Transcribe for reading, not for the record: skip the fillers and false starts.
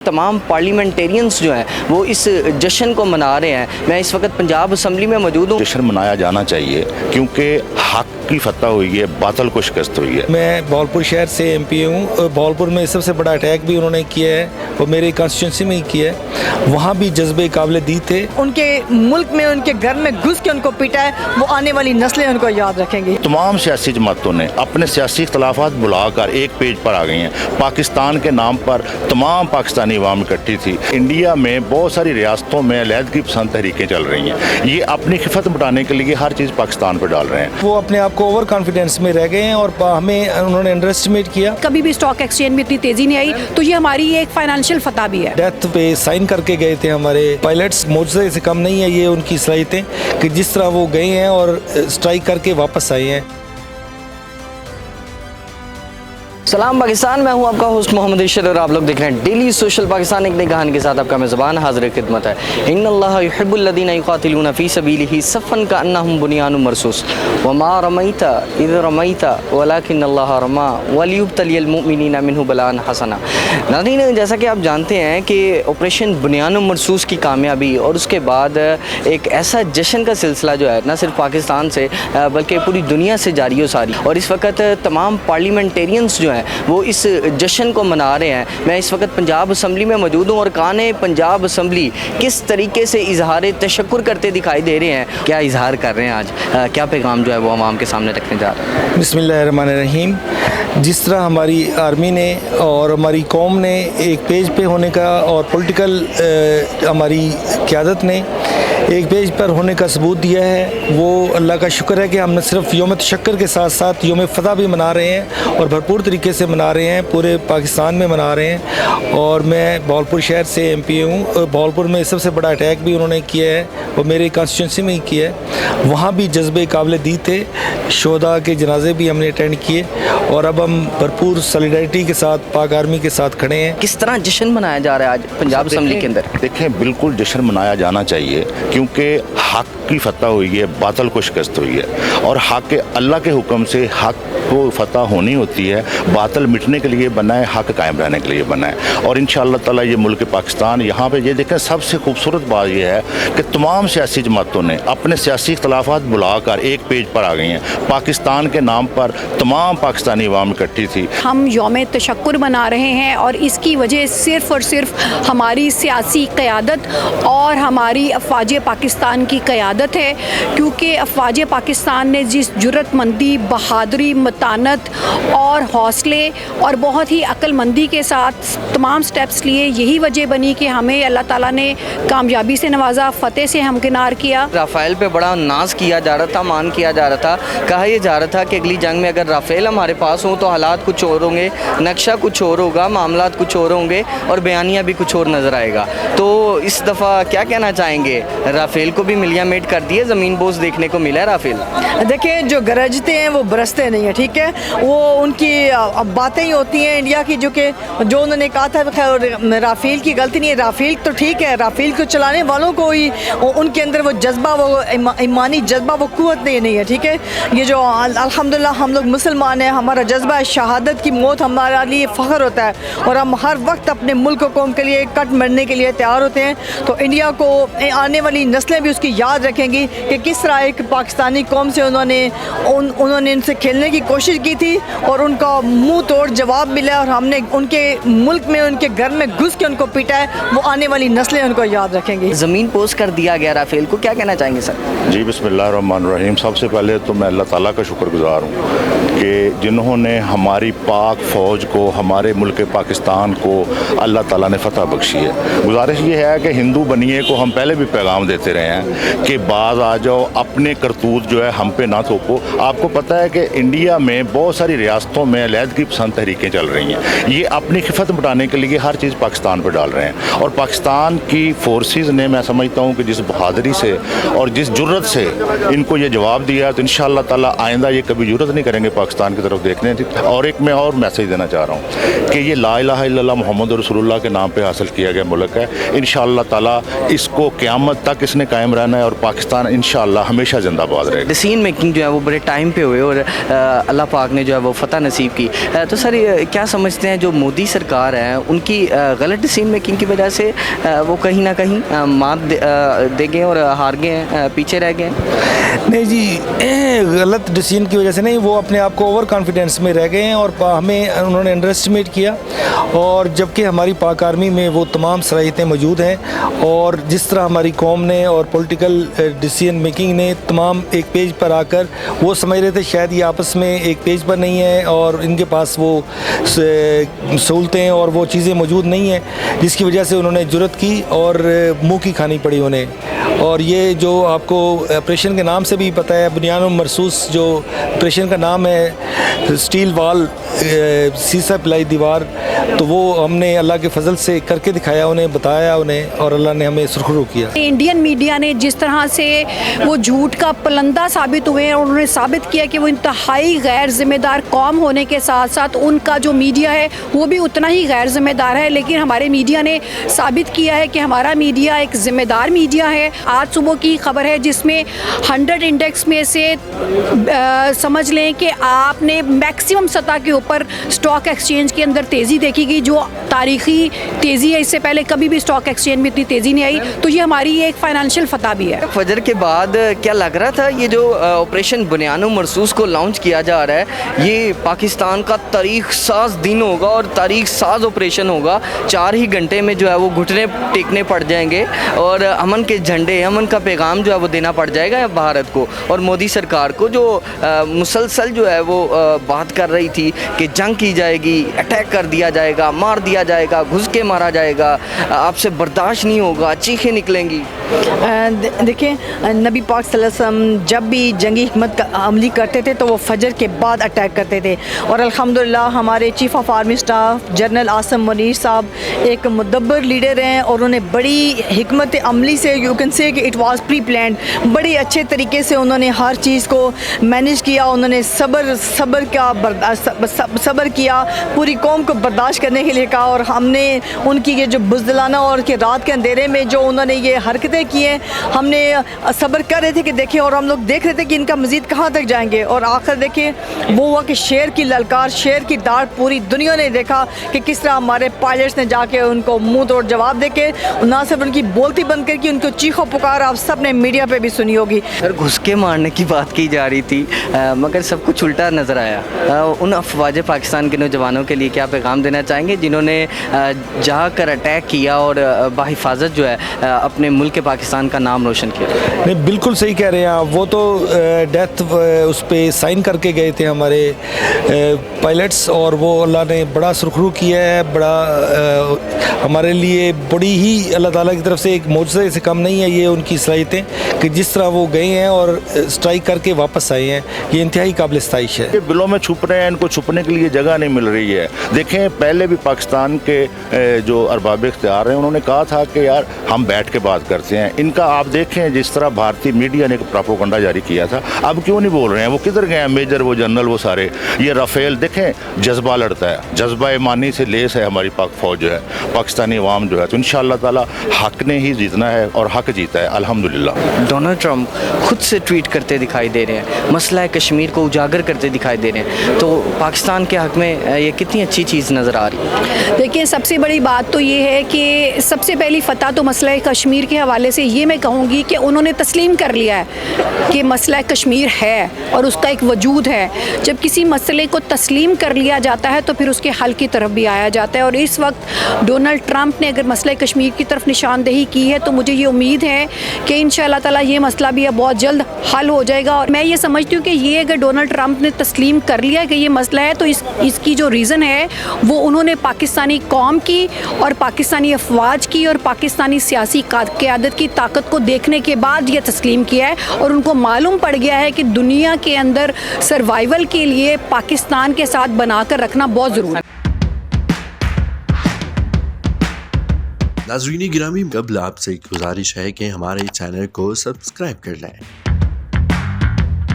तमाम पार्लियामेंटेरियंस जो हैं वो इस जश्न को मना रहे हैं। मैं इस वक्त पंजाब असम्बली में मौजूद हूँ। जश्न मनाया जाना चाहिए क्योंकि हक की फतह हुई है, बातिल को शिकस्त हुई है। मैं भावलपुर शहर से एमपी हूँ। भावलपुर में सबसे बड़ा अटैक भी उन्होंने किया है, वो मेरी कॉन्स्टिट्यूंसी में ही किया है। वहाँ भी जज्बे काबिल दी थे। उनके मुल्क में उनके घर में घुस के उनको पीटा है, वो आने वाली नस्लें उनको याद रखेंगी। तमाम सियासी जमातों ने अपने सियासी इख्तलाफात बुलाकर एक पेज पर आ गई हैं। पाकिस्तान के नाम पर तमाम पाकिस्तानी अवाम इकट्ठी थी। इंडिया में बहुत सारी रियासतों में अलहदगी पसंद तहरीकें चल रही हैं। ये अपनी खिफत बढ़ाने के लिए हर चीज़ पाकिस्तान पर डाल रहे हैं। वो अपने आप को ओवर कॉन्फिडेंस में रह गए हैं और हमें उन्होंने अंडर एस्टिमेट किया। कभी भी स्टॉक एक्सचेंज में इतनी तेजी नहीं आई, तो ये हमारी एक फाइनेंशियल फतह भी है। डेथ पे साइन करके गए थे हमारे पायलट्स, मौजूदा से कम नहीं है ये उनकी सलाहियतें कि जिस तरह वो गए हैं और स्ट्राइक करके वापस आए हैं। सलाम पाकिस्तान, मैं हूं आपका होस्ट मोहम्मद इरशाद और आप लोग देख रहे हैं डेली सोशल पाकिस्तान। एक नई कहानी के साथ आपका मेज़बान हाज़िर खिदमत है। इन्नल्लाह युहिब्बुल लज़ीना युक़ातिलूना फ़ी सबीलिही सफ़्फ़न कअन्नहुम बुनियानुम मरसूस वमा रमैता इज़ रमैता वलाकिन्नल्लाह रमा वलियुब्तलियल मुमिनीना मिन्हु बलाअन हसना। नाज़रीन, जैसा कि आप जानते हैं कि ऑपरेशन बुनियानुम मरसूस की कामयाबी और उसके बाद एक ऐसा जश्न का सिलसिला जो है न सिर्फ पाकिस्तान से बल्कि पूरी दुनिया से जारी हो सारी, और इस वक्त तमाम पार्लियामेंटेरियंस जो हैं वो इस जश्न को मना रहे हैं। मैं इस वक्त पंजाब असम्बली में मौजूद हूँ और काने पंजाब असम्बली किस तरीके से इजहार तशक्कुर करते दिखाई दे रहे हैं। क्या इजहार कर रहे हैं आज, क्या पैगाम जो है वो आवाम के सामने रखने जा रहे हैं? बिस्मिल्लाहिर्रहमानिर्रहीम। जिस तरह हमारी आर्मी ने और हमारी कौम ने एक पेज पे होने का और पॉलिटिकल हमारी क़यादत ने एक पेज पर होने का सबूत दिया है, वो अल्लाह का शुक्र है कि हम न सिर्फ यौम तशक्कुर के साथ साथ यौम फतह भी मना रहे हैं और भरपूर तरीके से मना रहे हैं, पूरे पाकिस्तान में मना रहे हैं। और मैं भावलपुर शहर से एमपी हूँ। भावलपुर में सबसे बड़ा अटैक भी उन्होंने किया है, वो मेरी कॉन्स्टिट्यूंसी में ही किया है। वहाँ भी जज्बे काबिल दी थे, शोहदा के जनाजे भी हमने अटेंड किए और अब हम भरपूर सॉलिडारिटी के साथ पाक आर्मी के साथ खड़े हैं। किस तरह जश्न मनाया जा रहा है आज पंजाब असम्बली के अंदर? देखें, बिल्कुल जश्न मनाया जाना चाहिए क्योंकि हक की फतह हुई है, बातिल को शिकस्त हुई है। और हक अल्लाह के हुक्म से हक को फतह होनी होती है। बातिल मिटने के लिए बना है, हक कायम रहने के लिए बना है। और इंशाअल्लाह ताला ये मुल्क पाकिस्तान, यहाँ पे ये देखें सबसे खूबसूरत बात यह है कि तमाम सियासी जमातों ने अपने सियासी इख्तलाफात बुलाकर एक पेज पर आ गई हैं। पाकिस्तान के नाम पर तमाम पाकिस्तानी अवाम इकट्ठी थी। हम यौम तशक्कुर मना रहे हैं और इसकी वजह सिर्फ़ और सिर्फ हमारी सियासी क़यादत और हमारी अफ़वाज पाकिस्तान की क़यादत है, क्योंकि अफ़वाज पाकिस्तान ने जिस जुर्रतमंदी, बहादुरी, मतानत और हौसले और बहुत ही अक्लमंदी के साथ तमाम स्टेप्स लिए, यही वजह बनी कि हमें अल्लाह ताला ने कामयाबी से नवाजा, फ़तेह से हमकिनार किया। राफ़ेल पे बड़ा नाज किया जा रहा था, मान किया जा रहा था, कहा यह जा रहा था कि अगली जंग में अगर राफ़ेल हमारे पास हो तो हालात कुछ और होंगे, नक्शा कुछ और होगा, मामलात कुछ और होंगे और बयानिया भी कुछ और नज़र आएगा। तो इस दफ़ा क्या कहना चाहेंगे? राफ़ेल को भी मिलिया मेट कर दिए, ज़मीन बोझ देखने को मिला है राफ़ेल। देखिए, जो गरजते हैं वो बरसते नहीं है, ठीक है। वो उनकी बातें ही होती हैं इंडिया की, जो उन्होंने कहा था। राफ़ेल की गलती नहीं है, राफ़ेल तो ठीक है, राफ़ेल को चलाने वालों को ही उनके अंदर वो जज्बा, वो ईमानी जज्बा, वो कुव्वत नहीं है, ठीक है। ये जो अल्हम्दुलिल्लाह हम लोग मुसलमान हैं, हमारा जज्बा है शहादत की, मौत हमारे लिए फ़ख्र होता है और हम हर वक्त अपने मुल्क कौम के लिए कट मरने के लिए तैयार होते हैं। तो इंडिया को आने वाली नस्लें भी उसकी याद रखेंगी कि किस तरह एक पाकिस्तानी कौम से उन्होंने उनसे खेलने की कोशिश की थी और उनका मुंह तोड़ जवाब मिला और हमने उनके मुल्क में उनके घर में घुस के उनको पीटा है। वो आने वाली नस्लें उनको याद रखेंगी। ज़मीन पोस्ट कर दिया गया राफ़ेल को, क्या कहना चाहेंगे सर? जी, बिस्मिल्लाहिर्रहमानिर्रहीम। सबसे पहले तो मैं अल्लाह ताला का शुक्रगुजार हूँ कि जिन्होंने हमारी पाक फ़ौज को, हमारे मुल्क पाकिस्तान को अल्लाह ताला ने फ़तह बख्शी है। गुजारिश ये है कि हिंदू बनिए को हम पहले भी पैगाम देते रहे हैं कि बाज़ आ जाओ, अपने करतूत जो है हम पे ना थोपो। आपको पता है कि इंडिया में बहुत सारी रियासतों में अलहदगी पसंद तहरीकें चल रही हैं। ये अपनी खिफत बढ़ाने के लिए हर चीज़ पाकिस्तान पर डाल रहे हैं। और पाकिस्तान की फोर्सेस ने, मैं समझता हूँ कि जिस बहादुरी से और जिस जुर्रत से इनको ये जवाब दिया, तो इंशाअल्लाह ताला आइंदा ये कभी जुर्रत नहीं करेंगे पाकिस्तान की तरफ देखने की। और एक मैं और मैसेज देना चाह रहा हूँ कि ये ला इलाहा इल्लल्लाह मुहम्मद रसूलुल्लाह के नाम पे हासिल किया गया मुल्क है। इंशाअल्लाह ताला इसको क़यामत तक पाक इसने कायम रहना है और पाकिस्तान इंशाअल्लाह हमेशा जिंदाबाद रहेगा। डिसीजन मेकिंग जो है वो बड़े टाइम पे हुए और अल्लाह पाक ने जो है वो फतह नसीब की। तो सर ये क्या समझते हैं जो मोदी सरकार है उनकी गलत डिसीजन मेकिंग की वजह से वो कहीं ना कहीं मात दे गए और हार गए हैं, पीछे रह गए हैं? नहीं जी, गलत डिसीजन की वजह से नहीं, वो अपने आप को ओवर कॉन्फिडेंस में रह गए हैं और हमें उन्होंने अंडर एस्टिमेट किया, और जबकि हमारी पाक आर्मी में वो तमाम सलाहियतें मौजूद हैं। और जिस तरह हमारी कौम ने और पॉलिटिकल डिसीजन मेकिंग ने तमाम एक पेज पर आकर वो समझ रहे थे शायद ये आपस में एक पेज पर नहीं है और इनके पास वो सहूलतें और वो चीज़ें मौजूद नहीं हैं, जिसकी वजह से उन्होंने जुर्रत की और मुँह की खानी पड़ी उन्हें। और ये जो आपको ऑपरेशन के नाम से भी पता है, बुनियान मरसूस जो ऑपरेशन का नाम है, स्टील वॉल, सीसा पिलाई दीवार, तो वो हमने अल्लाह के फजल से करके दिखाया, उन्हें बताया उन्हें, और अल्लाह ने हमें सुरखरू किया। इंडियन मीडिया ने जिस तरह से वो झूठ का पलंदा साबित हुए हैं और उन्होंने साबित किया कि वो इंतहाई गैर जिम्मेदार कौम होने के साथ साथ उनका जो मीडिया है वो भी उतना ही गैर जिम्मेदार है, लेकिन हमारे मीडिया ने साबित किया है कि हमारा मीडिया एक जिम्मेदार मीडिया है। आज सुबह की खबर है जिसमें 100 इंडेक्स में से समझ लें कि आपने मैक्सिमम सतह के ऊपर स्टॉक एक्सचेंज के अंदर तेज़ी देखी गई, जो तारीखी तेज़ी है, इससे पहले कभी भी स्टॉक एक्सचेंज में इतनी तेज़ी नहीं आई। तो ये हमारी एक फाइनेंशियल फतह भी है। फजर के बाद क्या लग रहा था ये जो ऑपरेशन बुनियान मरसूस को लॉन्च किया जा रहा है ये पाकिस्तान का तारीख साज दिन होगा और तारीख साज ऑपरेशन होगा, 4 ही घंटे में जो है वो घुटने टेकने पड़ जाएंगे और अमन के झंडे, अमन का पैगाम जो है वो देना पड़ जाएगा भारत को और मोदी सरकार को, जो मुसलसल जो है वो बात कर रही थी कि जंग की जाएगी, अटैक कर दिया जाएगा, मार दिया जाएगा, घुस के मारा जाएगा, आपसे बर्दाश्त नहीं होगा, चीखें निकलेंगी। देखिए, नबी पाक सल्लल्लाहु अलैहि वसल्लम जब भी जंगी हिकमत का अमली करते थे तो वो फजर के बाद अटैक करते थे, और अल्हम्दुलिल्लाह हमारे chief of army staff general Asim Munir साहब एक मुदब्बर लीडर हैं और उन्हें बड़ी हिकमत अमली से, यू कैन से कि इट वाज प्री प्लान्ड, बड़ी अच्छे तरीके से उन्होंने हर चीज़ को मैनेज किया। उन्होंने सब्र किया, पूरी कौम को बर्दाश्त करने के लिए कहा, और हमने उनकी ये जो बुज़दिलाना और कि रात के अंधेरे में जो उन्होंने ये हरकतें की हैं, हमने सब्र कर रहे थे कि देखिए, और हम लोग देख रहे थे कि इनका मज़ीद कहाँ तक जाएंगे, और आखिर देखिए वो हुआ कि शेर की ललकार, शेर की डांट पूरी दुनिया ने देखा कि किस तरह हमारे पायलट्स ने जाके उनको मुंह तोड़ जवाब देके ना सिर्फ उनकी बोलती बंद करके उनको चीखो पुकार आप सब ने मीडिया पे भी सुनी होगी। सर घुस के मारने की बात की जा रही थी मगर सब कुछ उल्टा नज़र आया। उन अफवाज पाकिस्तान के नौजवानों के लिए क्या पैगाम देना चाहेंगे जिन्होंने जाकर अटैक किया और बाहिफाजत जो है अपने मुल्क पाकिस्तान का नाम रोशन किया? नहीं, बिल्कुल सही कह रहे हैं आप। वो तो डेथ उस पर साइन करके गए थे हमारे पायलट्स, और वो अल्लाह ने बड़ा सुरखरू किया है, बड़ा हमारे लिए बड़ी ही अल्लाह ताला की तरफ से एक मौजज़े से कम नहीं है ये उनकी सलाहियतें कि जिस तरह वो गए हैं और स्ट्राइक करके वापस आए हैं, ये इंतहाई काबिल इस्ताइश है। ये बिलों में छुप रहे हैं, इनको छुपने के लिए जगह नहीं मिल रही है। देखें, पहले भी पाकिस्तान के जो अरबाब इख्तियार हैं उन्होंने कहा था कि यार हम बैठ के बात करते हैं। इनका आप देखें जिस तरह भारतीय मीडिया ने प्रोपेगेंडा जारी किया था, अब क्यों नहीं बोल रहे हैं? वो किधर गए हैं? मेजर, वो जनरल, वो सारे, ये राफेल, देखें जज्बा लड़ता है, जज्बा ईमानी से लेस है हमारी पाक फौज जो है, पाकिस्तानी अवाम जो है। तो इंशाअल्लाह ताला हक ने ही जीतना है और हक जीता है अल्हम्दुलिल्लाह। डोनाल्ड ट्रंप खुद से ट्वीट करते दिखाई दे रहे हैं, मसला कश्मीर को उजागर करते दिखाई दे रहे हैं, तो पाकिस्तान के हक़ में ये कितनी अच्छी चीज़ नज़र आ रही है? देखिए, सबसे बड़ी बात तो ये है कि सबसे पहली फ़तह तो मसला कश्मीर के हवाले से ये मैं कहूँगी कि उन्होंने तस्लीम कर लिया है कि मसला कश्मीर है और उसका एक वजूद है। जब किसी मसले को तस्लीम कर लिया जाता है तो फिर उसके हल की तरफ भी आया जाता है, और इस वक्त डोनाल्ड ट्रंप ने अगर मसला कश्मीर की तरफ निशानदेही की है तो मुझे ये उम्मीद है कि इंशाअल्लाह ताला ये मसला भी अब बहुत जल्द हल हो जाएगा। और मैं ये समझती हूँ कि ये अगर डोनाल्ड ट्रंप ने तस्लीम कर लिया कि ये मसला है तो इसकी जो रीज़न है वो उन्होंने पाकिस्तानी कौम की और पाकिस्तानी अफवाज की और पाकिस्तानी सियासी क़यादत की ताकत को देखने के बाद ये तस्लीम किया है, और उनको मालूम पड़ गया है कि दुनिया के अंदर सर्वाइवल के लिए पाकिस्तान के साथ बनाकर रखना बहुत ज़रूरी है। नाज़रीन गिरामी, कबल आपसे एक गुजारिश है कि हमारे चैनल को सब्सक्राइब कर लें।